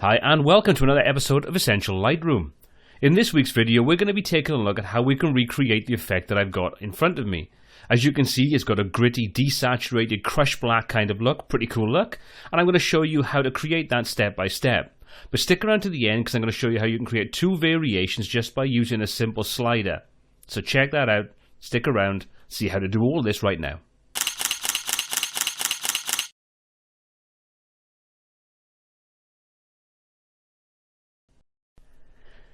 Hi and welcome to another episode of Essential Lightroom. In this week's video we're going to be taking a look at how we can recreate the effect that I've got in front of me. As you can see, it's got a gritty, desaturated, crushed black kind of look, pretty cool look, and I'm going to show you how to create that step by step. But stick around to the end because I'm going to show you how you can create two variations just by using a simple slider. So check that out, stick around, see how to do all this right now.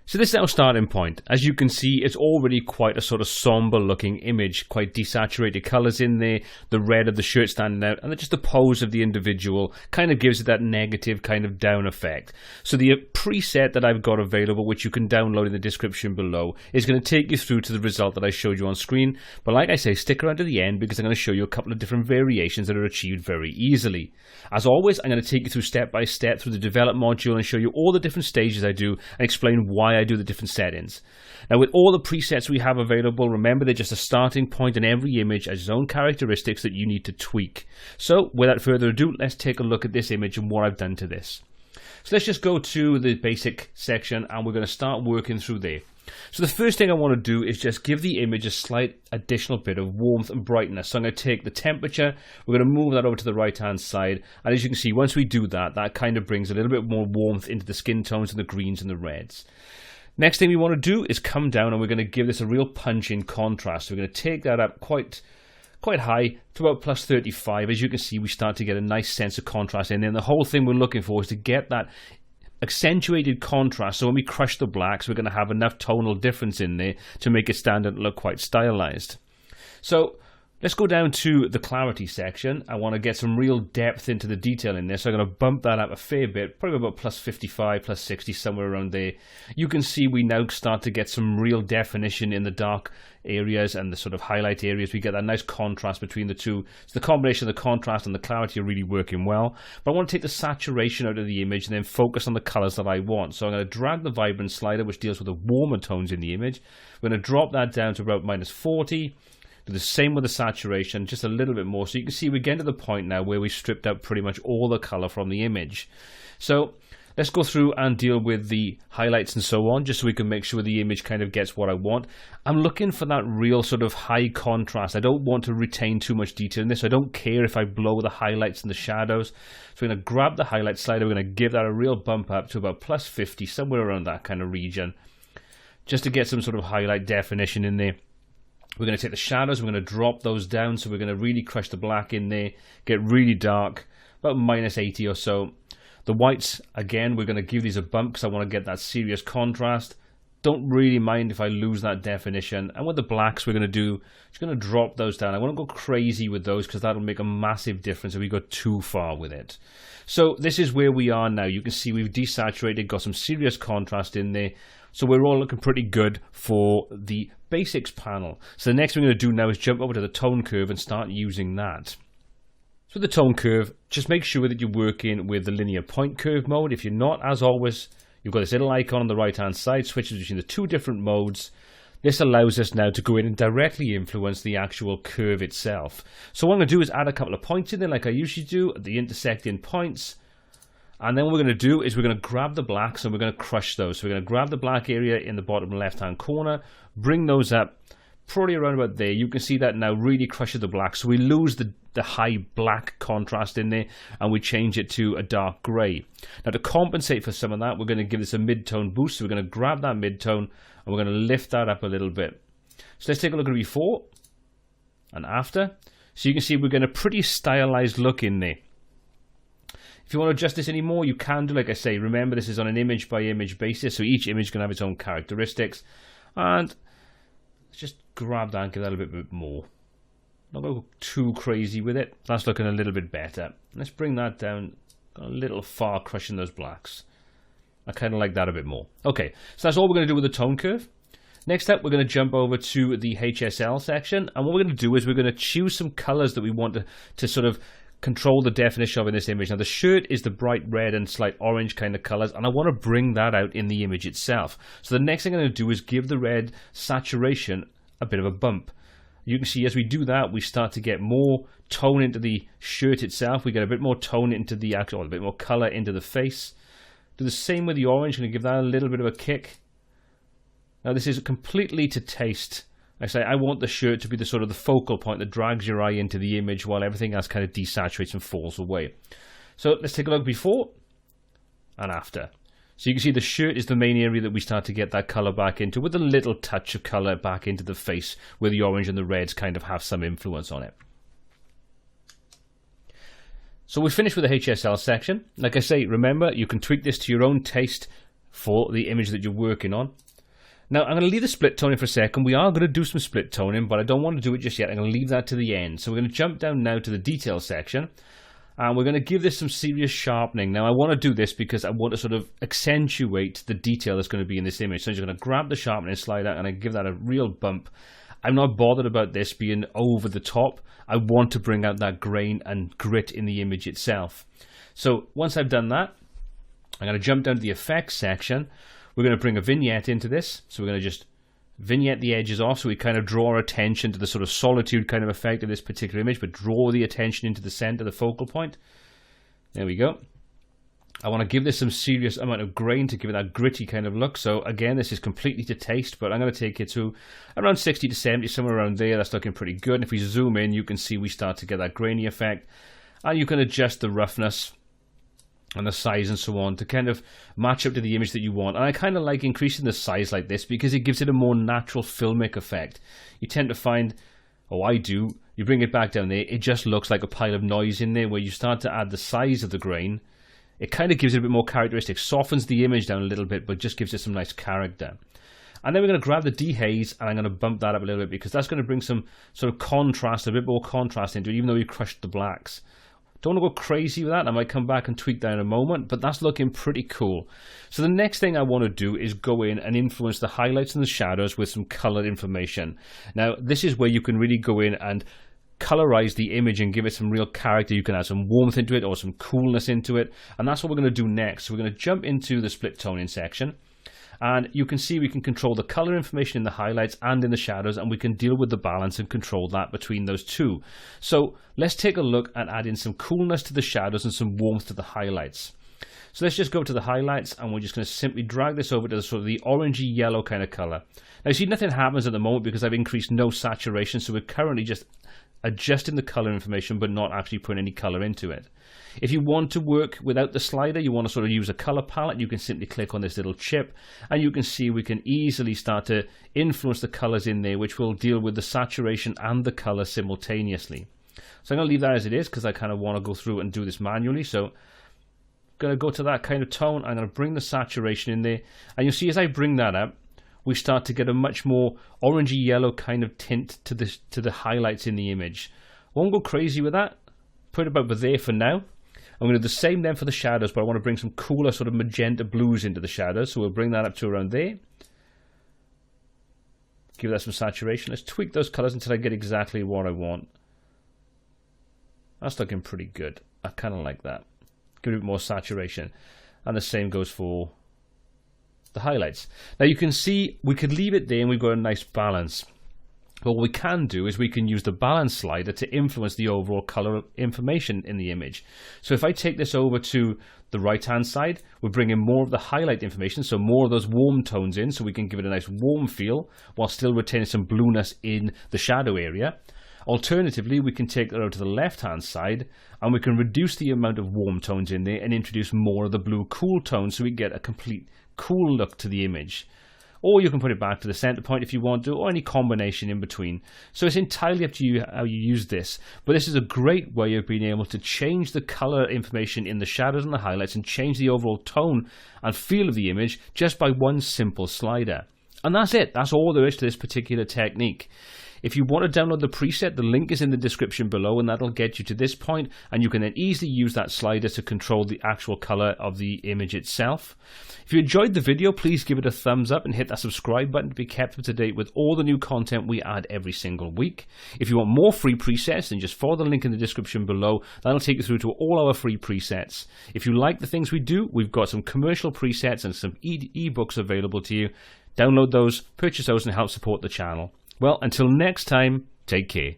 So this is our starting point. As you can see, it's already quite a sort of somber looking image, quite desaturated colours in there, the red of the shirt standing out, and just the pose of the individual kind of gives it that negative kind of down effect. So the preset that I've got available, which you can download in the description below, is going to take you through to the result that I showed you on screen. But like I say, stick around to the end because I'm going to show you a couple of different variations that are achieved very easily. As always, I'm going to take you through step by step through the develop module and show you all the different stages I do and explain why I do the different settings. Now with all the presets we have available, remember they're just a starting point and every image has its own characteristics that you need to tweak. So without further ado, let's take a look at this image and what I've done to this. So let's just go to the basic section and we're going to start working through there. So the first thing I want to do is just give the image a slight additional bit of warmth and brightness. So I'm going to take the temperature, we're going to move that over to the right hand side, and as you can see, once we do that, that kind of brings a little bit more warmth into the skin tones and the greens and the reds. Next thing we want to do is come down and we're going to give this a real punch in contrast. So we're going to take that up quite high to about plus 35. As you can see, we start to get a nice sense of contrast in there. And the whole thing we're looking for is to get that accentuated contrast. So when we crush the blacks, we're going to have enough tonal difference in there to make it stand out and look quite stylized. So let's go down to the clarity section. I want to get some real depth into the detail in this. So I'm going to bump that up a fair bit, probably about plus 55, plus 60, somewhere around there. You can see we now start to get some real definition in the dark areas and the sort of highlight areas. We get that nice contrast between the two. So the combination of the contrast and the clarity are really working well. But I want to take the saturation out of the image and then focus on the colors that I want. So I'm going to drag the vibrance slider, which deals with the warmer tones in the image. We're going to drop that down to about minus 40. Do the same with the saturation, just a little bit more. So you can see we're getting to the point now where we stripped out pretty much all the color from the image. So let's go through and deal with the highlights and so on, just so we can make sure the image kind of gets what I want. I'm looking for that real sort of high contrast. I don't want to retain too much detail in this. I don't care if I blow the highlights and the shadows. So we're going to grab the highlight slider. We're going to give that a real bump up to about plus 50, somewhere around that kind of region, just to get some sort of highlight definition in there. We're going to take the shadows, we're going to drop those down, so we're going to really crush the black in there, get really dark, about minus 80 or so. The whites, again, we're going to give these a bump because I want to get that serious contrast. Don't really mind if I lose that definition. And with the blacks, we're going to just going to drop those down. I want to go crazy with those because that'll make a massive difference if we go too far with it. So this is where we are now. You can see we've desaturated, got some serious contrast in there. So we're all looking pretty good for the basics panel. So the next thing we're going to do now is jump over to the tone curve and start using that. So the tone curve, just make sure that you're working with the linear point curve mode. If you're not, as always, you've got this little icon on the right hand side, switches between the two different modes. This allows us now to go in and directly influence the actual curve itself. So what I'm going to do is add a couple of points in there like I usually do, at the intersecting points. And then what we're going to do is we're going to grab the blacks and we're going to crush those. So we're going to grab the black area in the bottom left hand corner, bring those up probably around about there. You can see that now really crushes the black. So we lose the high black contrast in there and we change it to a dark grey. Now to compensate for some of that, we're going to give this a mid-tone boost. So we're going to grab that mid-tone and we're going to lift that up a little bit. So let's take a look at before and after. So you can see we're getting a pretty stylized look in there. If you want to adjust this anymore, you can do, like I say. Remember, this is on an image by image basis, so each image can have its own characteristics. And let's just grab that and give that a bit more. Not go too crazy with it. That's looking a little bit better. Let's bring that down a little far, crushing those blacks. I kind of like that a bit more. Okay, so that's all we're going to do with the tone curve. Next up, we're going to jump over to the HSL section. And what we're going to do is we're going to choose some colors that we want to sort of control the definition of in this image. Now the shirt is the bright red and slight orange kind of colors, and I want to bring that out in the image itself. So the next thing I'm going to do is give the red saturation a bit of a bump. You can see as we do that, we start to get more tone into the shirt itself. We get a bit more tone into the actual, a bit more color into the face. Do the same with the orange. I'm going to give that a little bit of a kick. Now this is completely to taste. I say I want the shirt to be the sort of the focal point that drags your eye into the image while everything else kind of desaturates and falls away. So let's take a look before and after. So you can see the shirt is the main area that we start to get that colour back into, with a little touch of colour back into the face where the orange and the reds kind of have some influence on it. So we finished with the HSL section. Like I say, remember, you can tweak this to your own taste for the image that you're working on. Now, I'm going to leave the split toning for a second. We are going to do some split toning, but I don't want to do it just yet. I'm going to leave that to the end. So we're going to jump down now to the detail section. And we're going to give this some serious sharpening. Now, I want to do this because I want to sort of accentuate the detail that's going to be in this image. So I'm just going to grab the sharpening slider and I give that a real bump. I'm not bothered about this being over the top. I want to bring out that grain and grit in the image itself. So once I've done that, I'm going to jump down to the effects section. We're going to bring a vignette into this. So we're going to just vignette the edges off, so we kind of draw our attention to the sort of solitude kind of effect of this particular image, but draw the attention into the center, the focal point. There we go. I want to give this some serious amount of grain to give it that gritty kind of look. So again, this is completely to taste, but I'm going to take it to around 60 to 70, somewhere around there. That's looking pretty good. And if we zoom in, you can see we start to get that grainy effect, and you can adjust the roughness and the size and so on to kind of match up to the image that you want. And I kind of like increasing the size like this because it gives it a more natural filmic effect. You tend to find, oh I do, you bring it back down there, it just looks like a pile of noise in there. Where you start to add the size of the grain, it kind of gives it a bit more characteristic, softens the image down a little bit, but just gives it some nice character. And then we're going to grab the dehaze and I'm going to bump that up a little bit because that's going to bring some sort of contrast, a bit more contrast into it, even though we crushed the blacks. Don't want to go crazy with that. I might come back and tweak that in a moment, but that's looking pretty cool. So the next thing I want to do is go in and influence the highlights and the shadows with some colored information. Now, this is where you can really go in and colorize the image and give it some real character. You can add some warmth into it or some coolness into it, and that's what we're going to do next. So we're going to jump into the split toning section. And you can see we can control the color information in the highlights and in the shadows, and we can deal with the balance and control that between those two. So let's take a look and add in some coolness to the shadows and some warmth to the highlights. So let's just go to the highlights, and we're just going to simply drag this over to the sort of the orangey yellow kind of color. Now you see nothing happens at the moment because I've increased no saturation, so we're currently just adjusting the color information but not actually putting any color into it. If you want to work without the slider, you want to sort of use a color palette, you can simply click on this little chip and you can see we can easily start to influence the colors in there, which will deal with the saturation and the color simultaneously. So I'm going to leave that as it is because I kind of want to go through and do this manually. So I'm going to go to that kind of tone. I'm going to bring the saturation in there, and you'll see as I bring that up, we start to get a much more orangey yellow kind of tint to the highlights in the image. Won't go crazy with that. Put it about there for now. I'm going to do the same then for the shadows, but I want to bring some cooler sort of magenta blues into the shadows. So we'll bring that up to around there. Give that some saturation. Let's tweak those colors until I get exactly what I want. That's looking pretty good. I kind of like that. Give it a bit more saturation. And the same goes for the highlights. Now you can see we could leave it there and we've got a nice balance. But what we can do is we can use the balance slider to influence the overall color information in the image. So if I take this over to the right hand side, we're bringing more of the highlight information, so more of those warm tones in, so we can give it a nice warm feel while still retaining some blueness in the shadow area. Alternatively, we can take that over to the left hand side and we can reduce the amount of warm tones in there and introduce more of the blue cool tones, so we get a complete cool look to the image. Or you can put it back to the center point if you want to, or any combination in between. So it's entirely up to you how you use this. But this is a great way of being able to change the color information in the shadows and the highlights and change the overall tone and feel of the image just by one simple slider. And that's it. That's all there is to this particular technique. If you want to download the preset, the link is in the description below, and that'll get you to this point, and you can then easily use that slider to control the actual color of the image itself. If you enjoyed the video, please give it a thumbs up and hit that subscribe button to be kept up to date with all the new content we add every single week. If you want more free presets, then just follow the link in the description below. That'll take you through to all our free presets. If you like the things we do, we've got some commercial presets and some eBooks available to you. Download those, purchase those, and help support the channel. Well, until next time, take care.